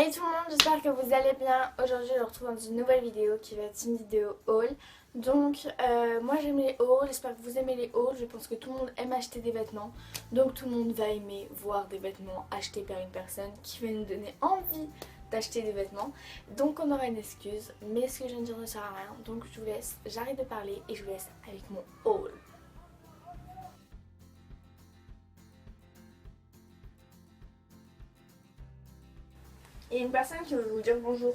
Hey tout le monde, j'espère que vous allez bien. Aujourd'hui je vous retrouve dans une nouvelle vidéo qui va être une vidéo haul. Donc moi j'aime les hauls, j'espère que vous aimez les hauls. Je pense que tout le monde aime acheter des vêtements. Donc tout le monde va aimer voir des vêtements achetés par une personne qui va nous donner envie d'acheter des vêtements. Donc on aura une excuse, mais ce que je viens de dire ne sert à rien. Donc je vous laisse, j'arrête de parler et je vous laisse avec mon haul. Il y a une personne qui veut vous dire bonjour.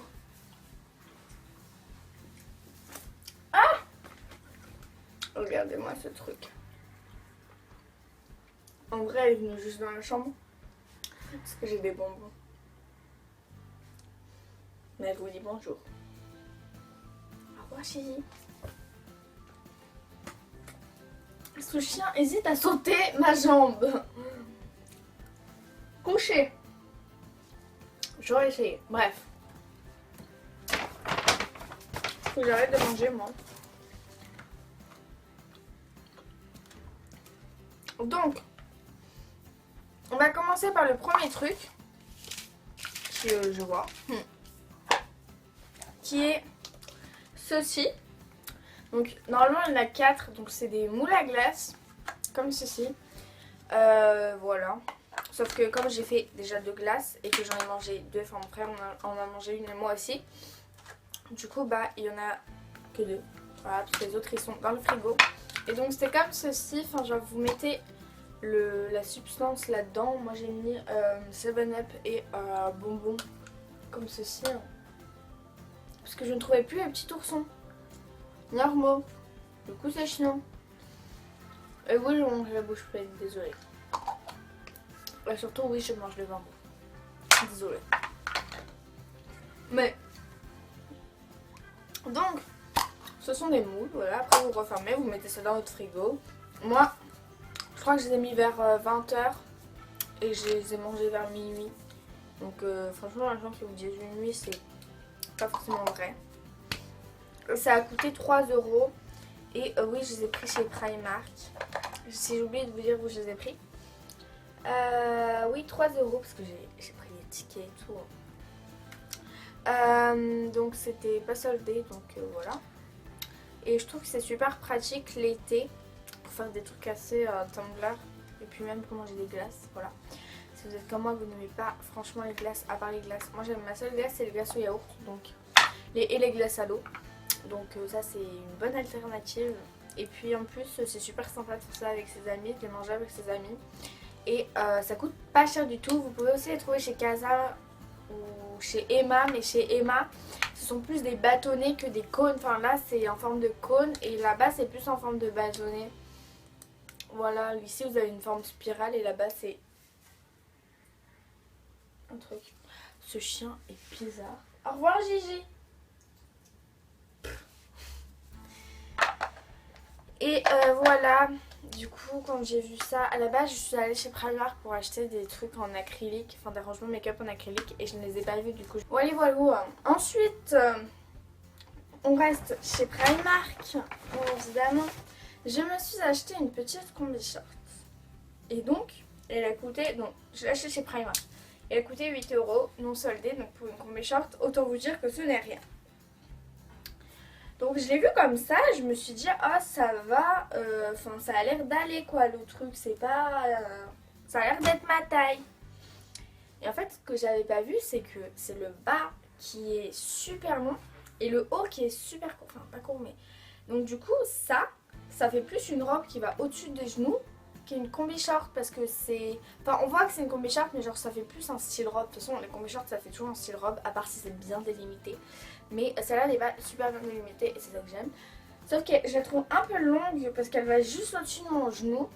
Ah! Regardez-moi ce truc. En vrai, elle est venue juste dans la chambre. Parce que j'ai des bonbons. Mais elle vous dit bonjour. Au revoir chérie. Ce chien hésite à sauter ma jambe. Couché. J'aurais essayé. Bref. Faut que j'arrête de manger moi. Donc, on va commencer par le premier truc que je vois. Qui est ceci. Donc, normalement, il y en a 4. Donc, c'est des moules à glace. Comme ceci. Voilà. Sauf que comme j'ai fait déjà 2 glaces et que j'en ai mangé 2, enfin mon frère en a mangé une et moi aussi. Du coup, bah, il y en a que 2. Voilà, parce que les autres, ils sont dans le frigo. Et donc, c'est comme ceci. Enfin, genre, vous mettez la substance là-dedans. Moi, j'ai mis 7-Up et bonbons comme ceci. Hein. Parce que je ne trouvais plus les petits oursons normaux. Du coup, c'est chiant. Et oui, je mange la bouche pleine, désolée. Et surtout, oui, je mange le bambou. Désolée. Mais, donc, ce sont des moules, voilà. Après, vous refermez, vous mettez ça dans votre frigo. Moi, je crois que je les ai mis vers 20h et je les ai mangés vers minuit. Donc, franchement, les gens qui vous disent minuit, c'est pas forcément vrai. Ça a coûté 3 €. Et oui, je les ai pris chez Primark. Si j'ai oublié de vous dire où je les ai pris. Oui, 3 € parce que j'ai pris les tickets et tout. Donc c'était pas soldé, donc voilà. Et je trouve que c'est super pratique l'été pour faire des trucs assez Tumblr. Et puis même pour manger des glaces, voilà. Si vous êtes comme moi, vous n'aimez pas franchement les glaces, à part les glaces. Moi j'aime ma seule glace, c'est les glaces au yaourt donc, et les glaces à l'eau. Donc ça c'est une bonne alternative. Et puis en plus c'est super sympa de faire ça avec ses amis, de les manger avec ses amis. Et ça coûte pas cher du tout. Vous pouvez aussi les trouver chez Casa ou chez Emma. Mais chez Emma, ce sont plus des bâtonnets que des cônes. Enfin là, c'est en forme de cône. Et là-bas, c'est plus en forme de bâtonnet. Voilà, ici, vous avez une forme spirale. Et là-bas, c'est un truc. Ce chien est bizarre. Au revoir, Gigi. Et voilà. Du coup, quand j'ai vu ça, à la base, je suis allée chez Primark pour acheter des trucs en acrylique, enfin des rangements make-up en acrylique, et je ne les ai pas vus du coup. Voilà, voilà. Ensuite, on reste chez Primark, évidemment. Je me suis acheté une petite combi short. Et donc, elle a coûté, donc je l'ai acheté chez Primark. Elle a coûté 8 € non soldée, donc pour une combi short, autant vous dire que ce n'est rien. Donc je l'ai vu comme ça, je me suis dit ah ça va, enfin ça a l'air d'aller quoi le truc, c'est pas, ça a l'air d'être ma taille. Et en fait ce que j'avais pas vu c'est que c'est le bas qui est super long et le haut qui est super court, enfin pas court mais. Donc du coup ça fait plus une robe qui va au-dessus des genoux qu'une combi short parce que c'est, enfin on voit que c'est une combi short mais genre ça fait plus un style robe. De toute façon les combi shorts ça fait toujours un style robe à part si c'est bien délimité. Mais celle-là n'est pas super bien délimitée et c'est ça que j'aime. Sauf que je la trouve un peu longue parce qu'elle va juste au-dessus de mon genou.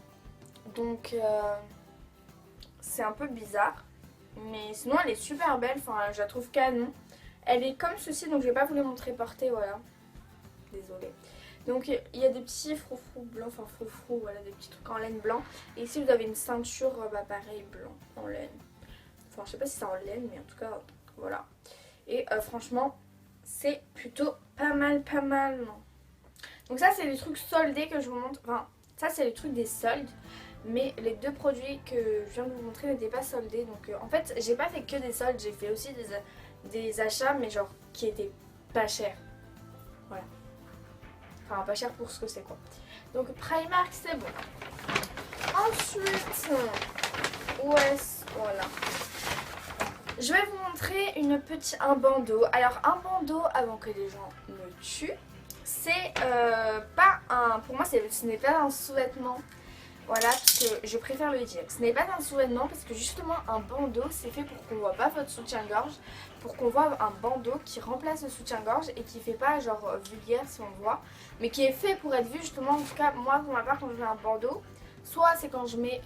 Donc c'est un peu bizarre. Mais sinon elle est super belle, enfin je la trouve canon. Elle est comme ceci donc je vais pas vous les montrer portée, voilà. Désolée. Donc il y a des petits froufrous blancs, enfin froufrous, voilà, des petits trucs en laine blanc. Et ici vous avez une ceinture, bah pareil, blanc, en laine. Enfin je sais pas si c'est en laine mais en tout cas voilà. Et franchement c'est plutôt pas mal, non. Donc ça c'est les trucs soldés que je vous montre, enfin ça c'est les trucs des soldes. mais les deux produits que je viens de vous montrer n'étaient pas soldés. Donc en fait j'ai pas fait que des soldes, j'ai fait aussi des achats mais genre qui étaient pas chers. Voilà. Enfin pas cher pour ce que c'est quoi. Donc Primark c'est bon. Ensuite, où est-ce? Voilà. Je vais vous montrer un bandeau. Alors un bandeau, avant que les gens me tuent, c'est pas un... Pour moi ce n'est pas un sous-vêtement. Voilà, parce que je préfère le dire. Ce n'est pas un sous-vêtement parce que justement un bandeau c'est fait pour qu'on voit pas votre soutien-gorge. Pour qu'on voit un bandeau qui remplace le soutien-gorge et qui fait pas genre vulgaire si on le voit. Mais qui est fait pour être vu justement. En tout cas moi pour ma part quand je mets un bandeau, soit c'est quand je mets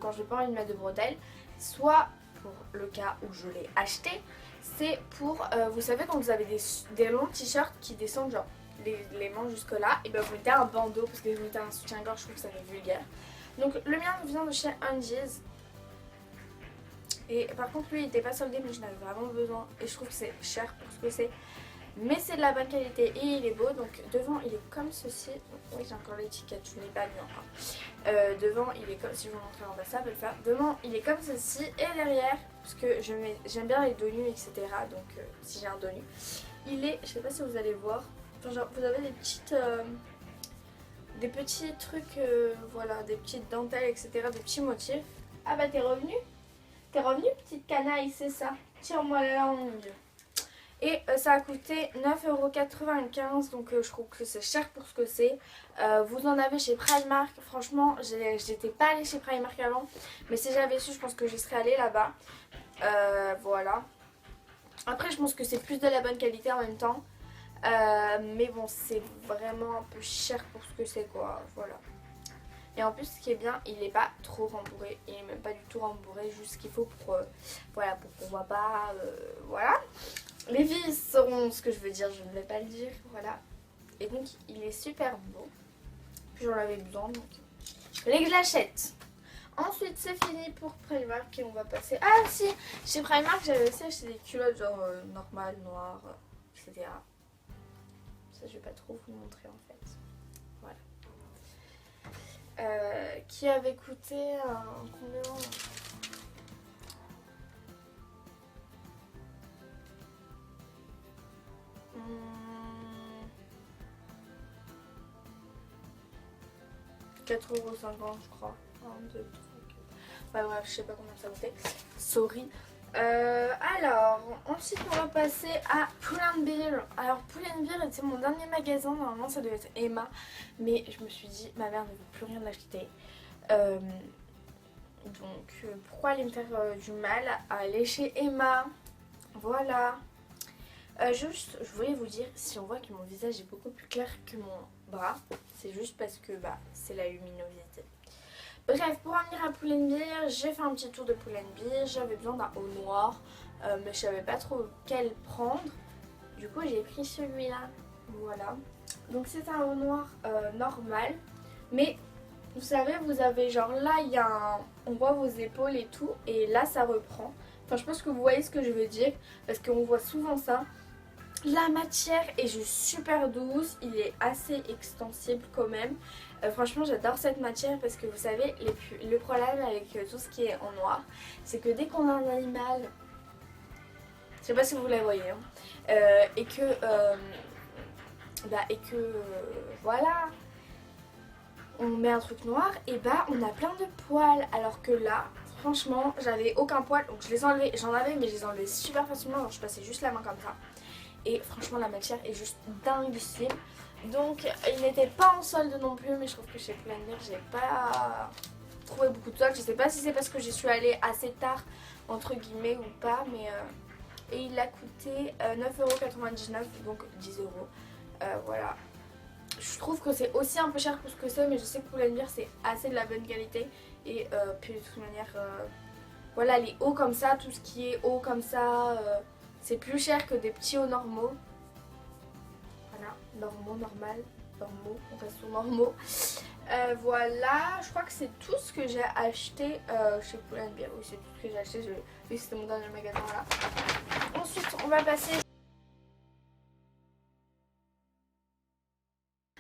quand je n'ai pas envie de mettre de bretelles, soit pour le cas où je l'ai acheté, c'est pour, vous savez quand vous avez des longs t-shirts qui descendent genre les manches jusque là, et bien vous mettez un bandeau parce que vous mettez un soutien-gorge, je trouve que ça fait vulgaire. Donc le mien vient de chez Undies. Et par contre lui il n'était pas soldé mais je n'avais vraiment besoin et je trouve que c'est cher pour ce que c'est. Mais c'est de la bonne qualité et il est beau. Donc devant il est comme ceci. Oui j'ai encore l'étiquette, je n'ai pas bien. Devant il est comme, si je vous montre en bas ça peut le faire. Devant il est comme ceci et derrière, parce que j'aime bien les dos nus etc. Donc si j'ai un dos nu, il est, je sais pas si vous allez voir, enfin, genre, vous avez des petits trucs, voilà, des petites dentelles etc. Des petits motifs. Ah bah t'es revenu? T'es revenu petite canaille, c'est ça. Tire-moi la langue. Et ça a coûté 9,95 €, donc je trouve que c'est cher pour ce que c'est. Vous en avez chez Primark, franchement j'étais pas allée chez Primark avant, mais si j'avais su je pense que j'y serais allée là-bas. Voilà. Après je pense que c'est plus de la bonne qualité en même temps, mais bon c'est vraiment un peu cher pour ce que c'est quoi, voilà. Et en plus ce qui est bien, il n'est pas trop rembourré, il n'est même pas du tout rembourré, juste ce qu'il faut pour, voilà, pour qu'on voit pas, voilà. Les filles sauront ce que je veux dire, je ne vais pas le dire, voilà. Et donc il est super beau. Puis j'en avais besoin donc il fallait que je l'achète. Ensuite c'est fini pour Primark et on va passer... Ah si, chez Primark j'avais aussi acheté des culottes genre normales, noires, etc. Ça je vais pas trop vous montrer en fait. Voilà. Qui avait coûté combien? 4,50 € je crois. 1, 2, 3, 4. Bah bref, je sais pas combien ça coûtait. Sorry. Alors, ensuite on va passer à Pull&Bear. Alors Pull&Bear était mon dernier magasin, normalement ça devait être Emma. Mais je me suis dit, ma mère ne veut plus rien acheter. Donc pourquoi aller me faire du mal à aller chez Emma? Voilà. Juste, je voulais vous dire, si on voit que mon visage est beaucoup plus clair que mon bras, c'est juste parce que bah, c'est la luminosité. Bref, pour en venir à Pull&Bear, j'ai fait un petit tour de Pull&Bear, j'avais besoin d'un haut noir, mais je savais pas trop quel prendre. Du coup, j'ai pris celui-là, voilà. Donc c'est un haut noir normal, mais vous savez, vous avez genre là, il y a on voit vos épaules et tout, et là ça reprend. Enfin, je pense que vous voyez ce que je veux dire, parce qu'on voit souvent ça. La matière est juste super douce, il est assez extensible quand même. Franchement j'adore cette matière parce que vous savez le problème avec tout ce qui est en noir, c'est que dès qu'on a un animal, je sais pas si vous la voyez, hein, voilà, on met un truc noir et bah on a plein de poils, alors que là franchement j'avais aucun poil, donc je les ai enlevés, j'en avais mais je les ai enlevés super facilement, donc je passais juste la main comme ça. Et franchement la matière est juste dinguissime. Donc il n'était pas en solde non plus, mais je trouve que chez Pull&Bear j'ai pas trouvé beaucoup de solde. Je sais pas si c'est parce que j'y suis allée assez tard entre guillemets ou pas, mais et il a coûté 9,99 €, donc 10 €. Voilà. Je trouve que c'est aussi un peu cher pour ce que c'est, mais je sais que Pull&Bear c'est assez de la bonne qualité. Et puis de toute manière, voilà, les hauts comme ça, tout ce qui est haut comme ça, c'est plus cher que des petits hauts normaux. Voilà, normaux, normal, normaux, on reste sur normaux. Voilà, je crois que c'est tout ce que j'ai acheté chez Pull&Bear. Oui, c'est tout ce que j'ai acheté, vu que c'était mon dernier magasin là. Ensuite, on va passer...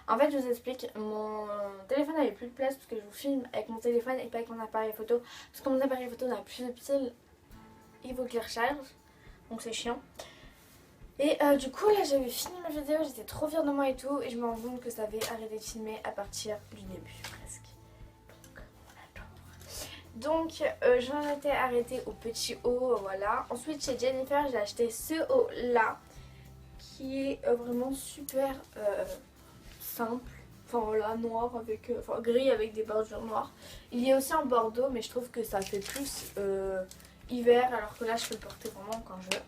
En fait, je vous explique, mon téléphone n'avait plus de place parce que je vous filme avec mon téléphone et pas avec mon appareil photo. Parce que mon appareil photo n'a plus de piles, il faut qu'il recharge, donc c'est chiant. Et du coup, là j'avais fini ma vidéo, j'étais trop fière de moi et tout, et je me rends compte que ça avait arrêté de filmer à partir du début presque. Donc j'en étais arrêtée au petit haut, voilà. Ensuite chez Jennifer, j'ai acheté ce haut là qui est vraiment super simple. Enfin voilà, noir avec, enfin gris avec des bordures noires. Il y a aussi en bordeaux, mais je trouve que ça fait plus hiver, alors que là je peux le porter vraiment quand je veux.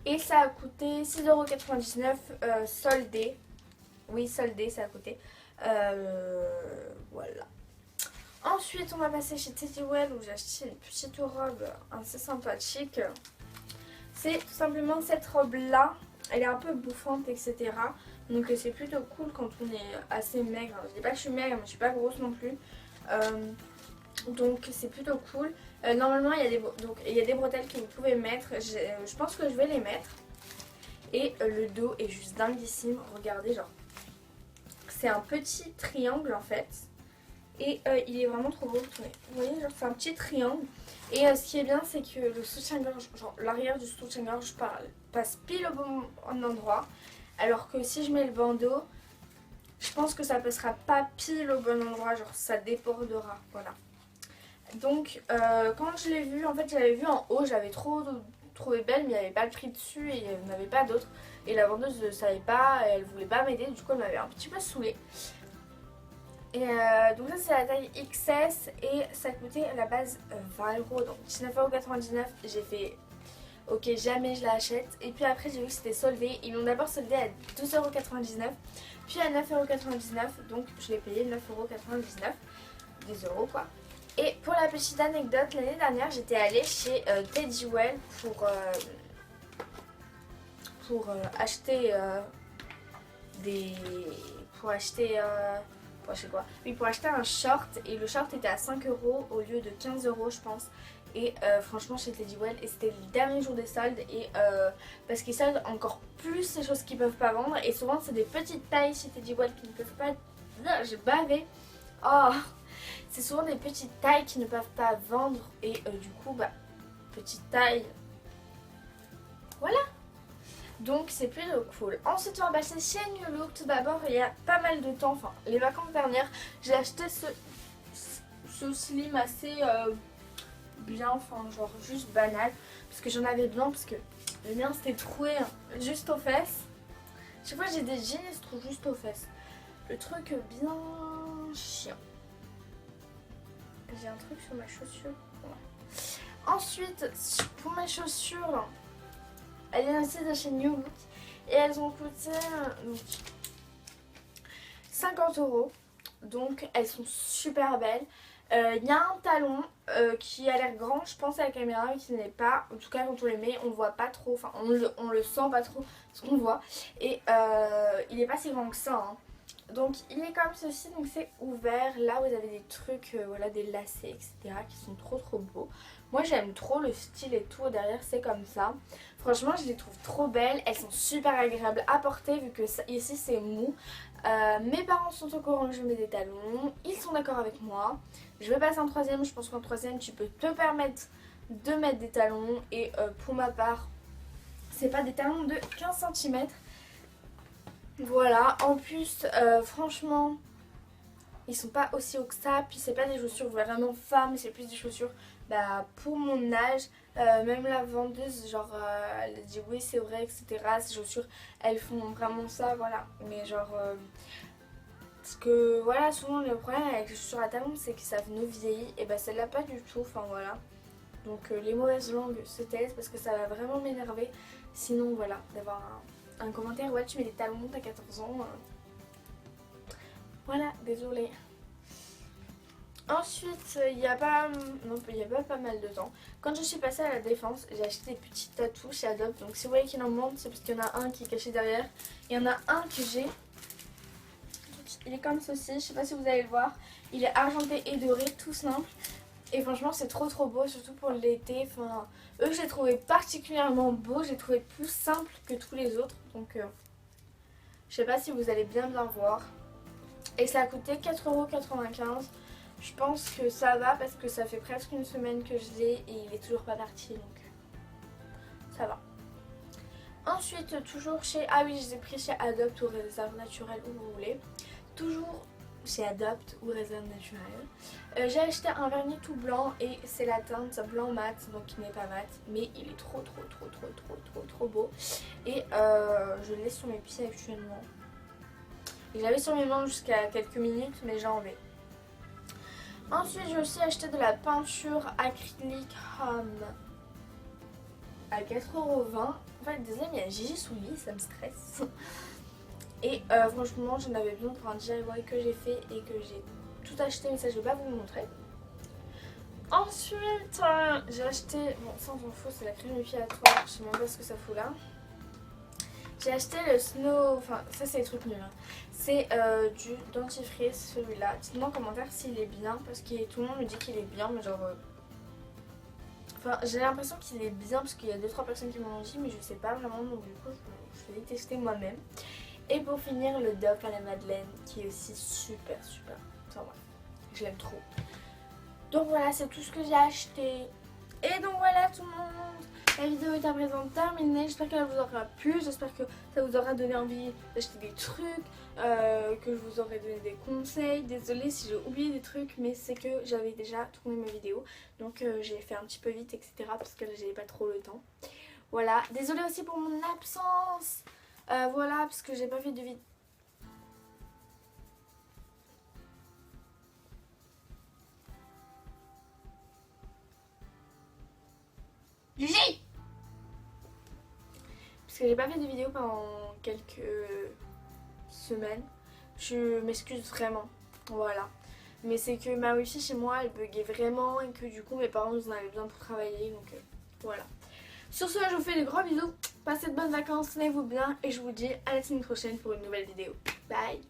Et ça a coûté 6,99 € soldé. Oui, soldé, ça a coûté. Voilà. Ensuite, on va passer chez Teddy Well où j'ai acheté une petite robe assez sympathique. C'est tout simplement cette robe-là. Elle est un peu bouffante, etc. Donc c'est plutôt cool quand on est assez maigre. Je dis pas que je suis maigre, mais je suis pas grosse non plus. Donc c'est plutôt cool. Normalement, il y a des bretelles que vous pouvez mettre. Je pense que je vais les mettre. Et le dos est juste dinguissime. Regardez, genre, c'est un petit triangle en fait. Et il est vraiment trop beau. Vous voyez, genre c'est un petit triangle. Et ce qui est bien, c'est que le soutien-gorge, genre l'arrière du soutien-gorge passe pile au bon endroit. Alors que si je mets le bandeau, je pense que ça passera pas pile au bon endroit. Genre ça débordera. Voilà. Donc quand je l'ai vu, en fait je l'avais vu en haut, j'avais trop trouvé belle, mais il n'y avait pas le prix dessus et il n'y en avait pas d'autres. Et la vendeuse ne savait pas, elle voulait pas m'aider, du coup elle m'avait un petit peu saoulée. Et donc ça c'est la taille XS et ça coûtait à la base 20 €, donc 19,99 €. J'ai fait ok, jamais je l'achète. Et puis après j'ai vu que c'était soldé. Ils l'ont d'abord soldé à 12,99 €, puis à 9,99 €, donc je l'ai payé 9,99 €, 10 € quoi. Et pour la petite anecdote, l'année dernière j'étais allée chez Teddy Well pour acheter des... pour acheter... pour acheter quoi? Oui, pour acheter un short, et le short était à 5 € au lieu de 15 € je pense. Et franchement chez Teddy Well, et c'était le dernier jour des soldes, et parce qu'ils soldent encore plus les choses qu'ils peuvent pas vendre, et souvent c'est des petites tailles chez Teddy Well qui ne peuvent pas... J'ai bavé. Oh, c'est souvent des petites tailles qui ne peuvent pas vendre, et du coup bah petite taille, voilà. Donc c'est plutôt cool. Ensuite on va passer chez New Look. Tout d'abord il y a pas mal de temps, enfin les vacances dernières, j'ai acheté ce slim assez bien, enfin genre juste banal. Parce que j'en avais besoin, parce que le mien c'était troué juste aux fesses. Chaque fois j'ai des jeans et se trouve juste aux fesses. Le truc bien chiant. J'ai un truc sur ma chaussure. Ouais. Ensuite pour mes chaussures, elles viennent aussi de chez New Look et elles ont coûté 50 €. Donc elles sont super belles. Il y a un talon qui a l'air grand, je pense à la caméra, mais qui n'est pas. En tout cas quand on les met, on le voit pas trop. Enfin on le sent pas trop ce qu'on voit. Et il n'est pas si grand que ça. Hein. Donc il est comme ceci, donc c'est ouvert. Là vous avez des trucs, voilà, des lacets, etc. qui sont trop beaux. Moi j'aime trop le style et tout, derrière c'est comme ça. Franchement je les trouve trop belles, elles sont super agréables à porter vu que ça, ici c'est mou. Mes parents sont au courant que je mets des talons, ils sont d'accord avec moi. Je vais passer en troisième, je pense qu'en troisième tu peux te permettre de mettre des talons. Et pour ma part, c'est pas des talons de 15 cm. Voilà, en plus franchement ils sont pas aussi hauts que ça, puis c'est pas des chaussures vraiment femmes, c'est plus des chaussures pour mon âge. Même la vendeuse genre elle a dit oui c'est vrai, etc. Ces chaussures elles font vraiment ça, voilà. Mais genre parce que voilà, souvent le problème avec les chaussures à talons c'est que ça nous vieillit, et celle-là pas du tout, enfin voilà. Donc les mauvaises langues se taisent parce que ça va vraiment m'énerver. Sinon voilà, d'avoir un commentaire, ouais tu mets des talons, t'as 14 ans. Voilà, désolée. Ensuite, il y a pas mal de temps, quand je suis passée à la Défense, j'ai acheté des petits tatous chez Adobe. Donc si vous voyez qu'il en manque, c'est parce qu'il y en a un qui est caché derrière. Il y en a un que j'ai. Il est comme ceci, je sais pas si vous allez le voir. Il est argenté et doré, tout simple. Et franchement c'est trop beau, surtout pour l'été. Enfin, eux j'ai trouvé particulièrement beau, j'ai trouvé plus simple que tous les autres. Donc Je sais pas si vous allez bien voir. Et ça a coûté 4,95 €. Je pense que ça va parce que ça fait presque une semaine que je l'ai et il est toujours pas parti, donc ça va. Ensuite, toujours chez... Ah oui, je les ai pris chez Adopt ou Réserve Naturelle, où vous voulez. Toujours chez Adopt ou Réserve Naturelle. J'ai acheté un vernis tout blanc et c'est la teinte blanc mat, donc il n'est pas mat, mais il est trop beau. Et je l'ai sur mes pieds actuellement. Je l'avais sur mes mains jusqu'à quelques minutes, mais j'ai enlevé. Ensuite, j'ai aussi acheté de la peinture acrylique Home à 4,20 €. En fait, désolé, mais il y a Gigi sous le lit, ça me stresse. Et franchement, j'en avais besoin pour un DIY que j'ai fait et que j'ai tout acheté, mais ça, je vais pas vous le montrer. Ensuite, j'ai acheté... Bon, ça, on s'en fout, c'est la crème épilatoire. Je sais même pas ce que ça fout là. J'ai acheté le Snow... Enfin, ça, c'est les trucs nuls. Hein. C'est du dentifrice, celui-là. Dites-moi en commentaire s'il est bien, parce que tout le monde me dit qu'il est bien, mais genre... Enfin, j'ai l'impression qu'il est bien, parce qu'il y a 2-3 personnes qui m'ont dit, mais je sais pas vraiment, donc du coup, je vais tester moi-même. Et pour finir, le Dove à la Madeleine, qui est aussi super. Enfin bref, je l'aime trop. Donc voilà, c'est tout ce que j'ai acheté. Et donc voilà tout le monde, la vidéo est à présent terminée. J'espère qu'elle vous aura plu, j'espère que ça vous aura donné envie d'acheter des trucs, que je vous aurai donné des conseils. Désolée si j'ai oublié des trucs, mais c'est que j'avais déjà tourné mes vidéos. Donc j'ai fait un petit peu vite, etc. parce que j'avais pas trop le temps. Voilà, désolée aussi pour mon absence. Voilà, parce que j'ai pas fait de vidéo. Parce que j'ai pas fait de vidéo pendant quelques semaine. Je m'excuse vraiment, voilà. Mais c'est que ma wifi chez moi elle buguait vraiment et que du coup mes parents en avaient besoin pour travailler, donc voilà. Sur ce, je vous fais de gros bisous, passez de bonnes vacances, tenez-vous bien et je vous dis à la semaine prochaine pour une nouvelle vidéo. Bye!